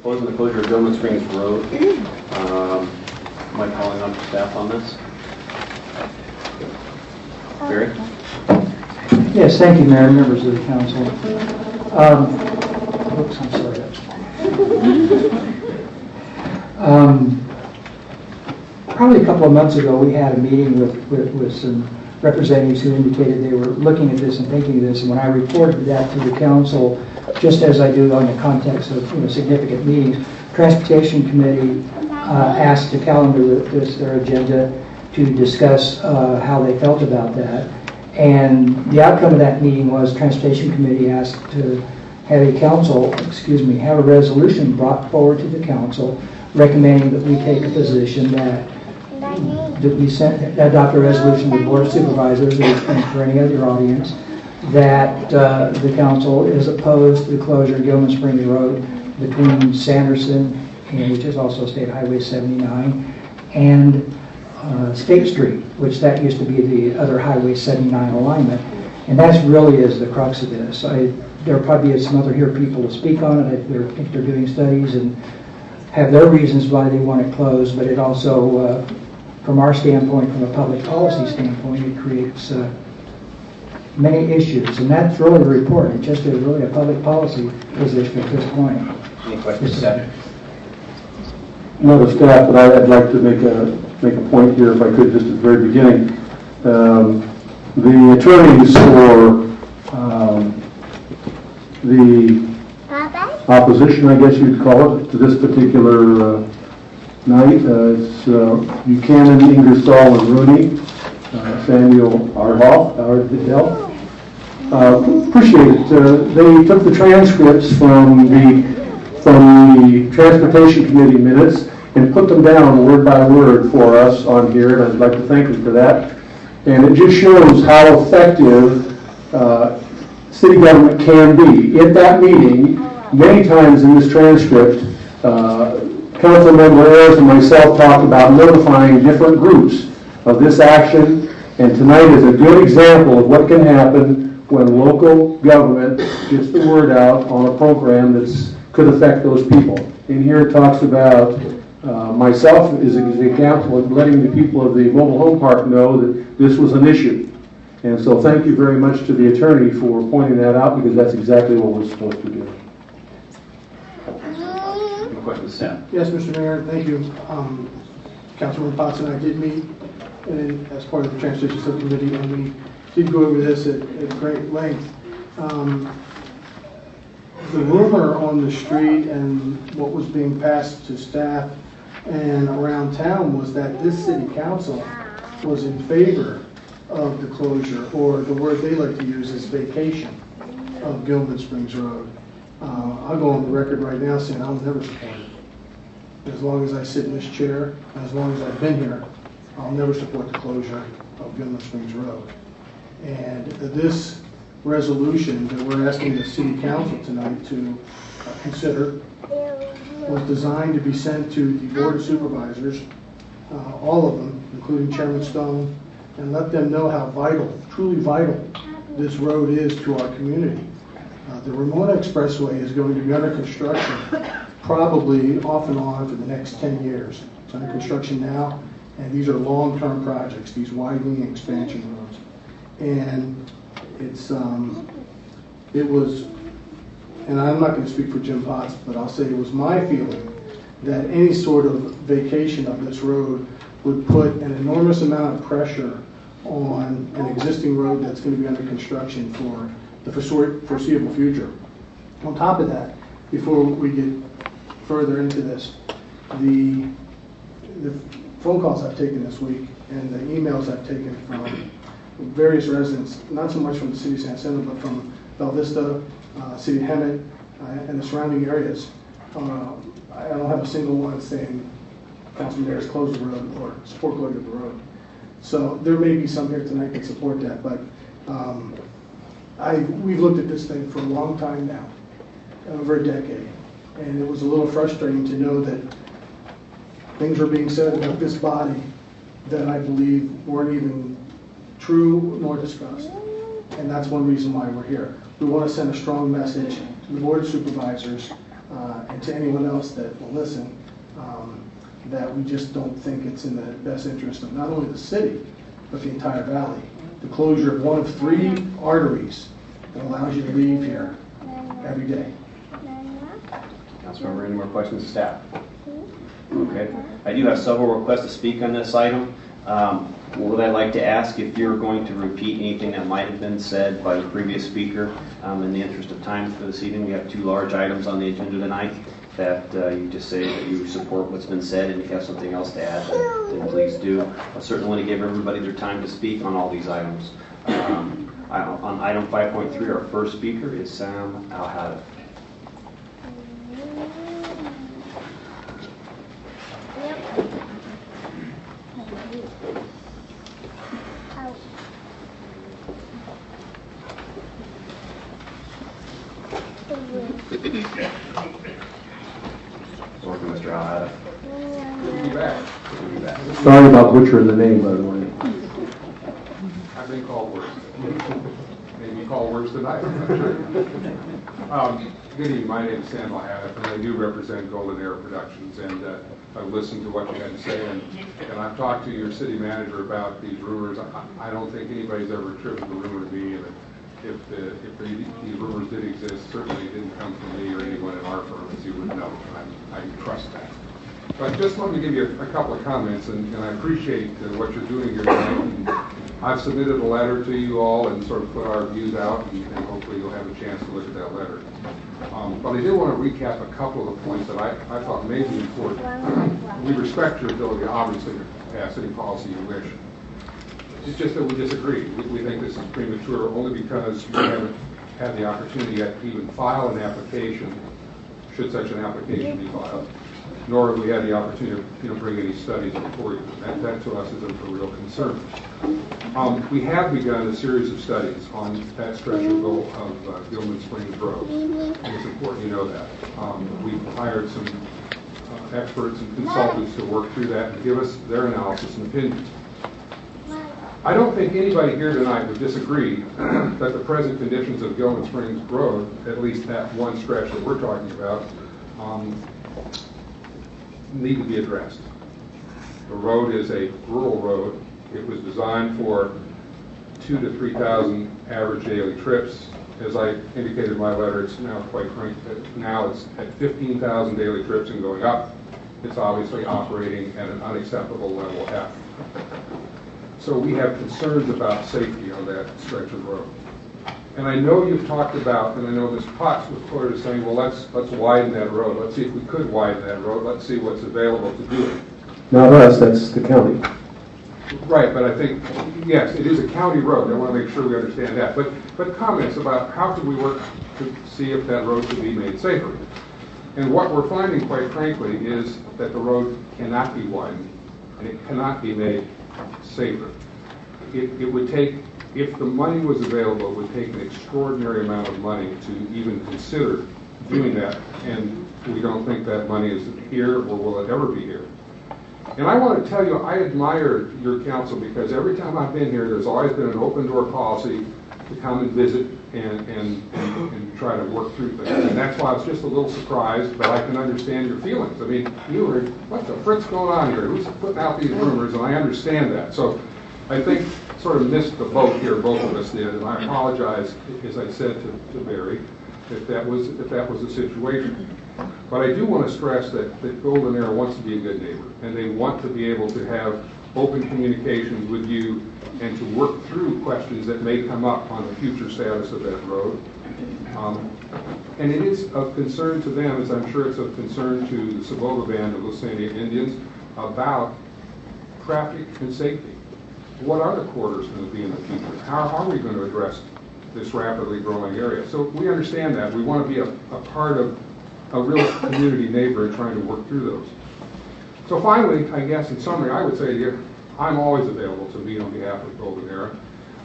Proposing the closure of Gilman Springs Road. Am I calling on staff on this? Barry? Yes, thank you, Mayor, members of the council. Oops, I'm sorry. Probably a couple of months ago, we had a meeting with some representatives who indicated they were looking at this and thinking of this. And when I reported that to the council, just as I do on the context of significant meetings, Transportation Committee asked to calendar their agenda to discuss how they felt about that. And the outcome of that meeting was Transportation Committee asked to have a resolution brought forward to the council recommending that we take a position that we adopt a resolution to the Board of Supervisors, and for any other audience, that the council is opposed to the closure of Gilman Springs Road between Sanderson, which is also State Highway 79, and State Street, which that used to be the other Highway 79 alignment. And that's really is the crux of this. There probably is some other people to speak on it. I think they're doing studies and have their reasons why they want it closed, but it also, from our standpoint, from a public policy standpoint, it creates many issues. And that's really the report. It just is really a public policy position at this point. Any questions, Sept? No, the staff, but I'd like to make a point here, if I could, just at the very beginning. The attorneys for the opposition, I guess you'd call it, to this particular night, it's Buchanan, Ingersoll, and Rooney, Samuel Alhadeff. Appreciate it. They took the transcripts from the Transportation Committee minutes and put them down word by word for us on here, and I'd like to thank them for that. And it just shows how effective city government can be. At that meeting, many times in this transcript, Councilmember Ayers and myself talked about notifying different groups of this action, and tonight is a good example of what can happen when local government gets the word out on a program that could affect those people. In here it talks about myself as an example of letting the people of the mobile home park know that this was an issue. And so thank you very much to the attorney for pointing that out, because that's exactly what we're supposed to do. Any questions, Sam? Yes, Mr. Mayor, thank you. Councilman Potts and I did meet as part of the Transportation Subcommittee, and we did go over this at great length. The rumor on the street and what was being passed to staff and around town was that this city council was in favor of the closure, or the word they like to use is vacation, of Gilman Springs Road. I'll go on the record right now saying I'll never support it. As long as I sit in this chair, as long as I've been here, I'll never support the closure of Gilman Springs Road. And this resolution that we're asking the city council tonight to consider was designed to be sent to the Board of Supervisors, all of them, including Chairman Stone, and let them know how vital, truly vital, this road is to our community. The Ramona Expressway is going to be under construction probably off and on for the next 10 years. It's under construction now, and these are long-term projects, these widening and expansion roads. And it was, and I'm not going to speak for Jim Potts, but I'll say it was my feeling that any sort of vacation of this road would put an enormous amount of pressure on an existing road that's going to be under construction for the foreseeable future. On top of that, before we get further into this, the phone calls I've taken this week and the emails I've taken from various residents, not so much from the city of San Jacinto, but from Bella Vista, City of Hemet, and the surrounding areas. I don't have a single one saying Councilman Ayers close the road or support closure of the road. So there may be some here tonight that support that, but we've looked at this thing for a long time now, over a decade, and it was a little frustrating to know that things were being said about this body that I believe weren't even true nor discussed. And that's one reason why we're here. We want to send a strong message to the Board of Supervisors and to anyone else that will listen, that we just don't think it's in the best interest of not only the city, but the entire valley. The closure of one of 3 arteries that allows you to leave here every day. Councilmember, any more questions of staff? Okay. I do have several requests to speak on this item. What I'd like to ask, if you're going to repeat anything that might have been said by the previous speaker, in the interest of time for this evening, we have 2 large items on the agenda tonight, that you just say that you support what's been said, and if you have something else to add, then please do. I certainly want to give everybody their time to speak on all these items. On item 5.3, our first speaker is Sam Alhadeff. Welcome, Mr. Alhadeff. Good to be back. Good to be back. Sorry about butchering the name, by the way. I've been called worse. Maybe called worse tonight. I'm not sure. Good evening. My name is Samuel Alhadeff, and I do represent Golden Era Productions. And I've listened to what you had to say, and I've talked to your city manager about these rumors. I don't think anybody's ever attributed the rumor to me. And if these rumors did exist, certainly it didn't come from me or anyone in our firm, as you would know. I trust that. But just let me give you a couple of comments, and I appreciate what you're doing here tonight. And I've submitted a letter to you all and sort of put our views out, and hopefully you'll have a chance to look at that letter. But I did want to recap a couple of the points that I thought may be important. We respect your ability, obviously, to pass any policy you wish. It's just that we disagree. We think this is premature only because you haven't had the opportunity yet to even file an application, should such an application be filed, nor have we had the opportunity to bring any studies before you. That to us is a real concern. We have begun a series of studies on that stretch of Gilman Springs Road, and it's important you know that. We've hired some experts and consultants to work through that and give us their analysis and opinions. I don't think anybody here tonight would disagree that the present conditions of Gilman Springs Road, at least that one stretch that we're talking about, need to be addressed. The road is a rural road. It was designed for 2,000 to 3,000 average daily trips. As I indicated in my letter, it's now quite frankly, now it's at 15,000 daily trips and going up. It's obviously operating at an unacceptable level F. So we have concerns about safety on that stretch of road. And I know you've talked about, and I know Ms. Potts was quoted as saying, well, let's widen that road. Let's see if we could widen that road. Let's see what's available to do it. Not us, that's the county. Right, but I think, yes, it is a county road. I want to make sure we understand that. But comments about how could we work to see if that road could be made safer. And what we're finding, quite frankly, is that the road cannot be widened, and it cannot be made safer. It would take, if the money was available, it would take an extraordinary amount of money to even consider doing that, and we don't think that money is here or will it ever be here. And I want to tell you, I admire your council because every time I've been here, there's always been an open door policy to come and visit and try to work through things. And that's why I was just a little surprised, but I can understand your feelings. I mean, you were, what the frick's going on here? Who's putting out these rumors? And I understand that. So I think sort of missed the boat here, both of us did, and I apologize, as I said to Barry, if that was the situation. But I do want to stress that Golden Era wants to be a good neighbor, and they want to be able to have open communications with you and to work through questions that may come up on the future status of that road. And it is of concern to them, as I'm sure it's of concern to the Sabota Band of Lusania Indians, about traffic and safety. What are the corridors going to be in the future? How are we going to address this rapidly growing area? So we understand that. We want to be a part of a real community neighbor and trying to work through those. So finally, I guess in summary, I would say to you, I'm always available to meet on behalf of Golden Era.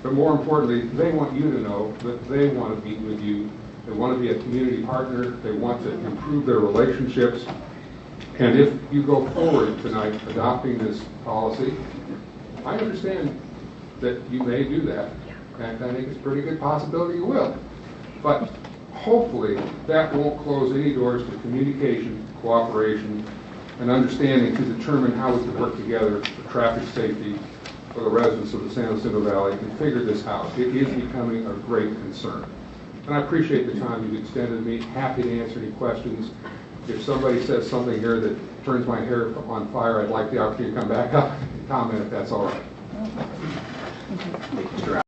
But more importantly, they want you to know that they want to meet with you. They want to be a community partner. They want to improve their relationships. And if you go forward tonight adopting this policy, I understand that you may do that. In fact, I think it's a pretty good possibility you will. But hopefully that won't close any doors to communication, cooperation, and understanding to determine how we can work together for traffic safety for the residents of the San Jacinto Valley and figure this out. It is becoming a great concern. And I appreciate the time you've extended to me. Happy to answer any questions. If somebody says something here that turns my hair on fire, I'd like the opportunity to come back up and comment if that's all right.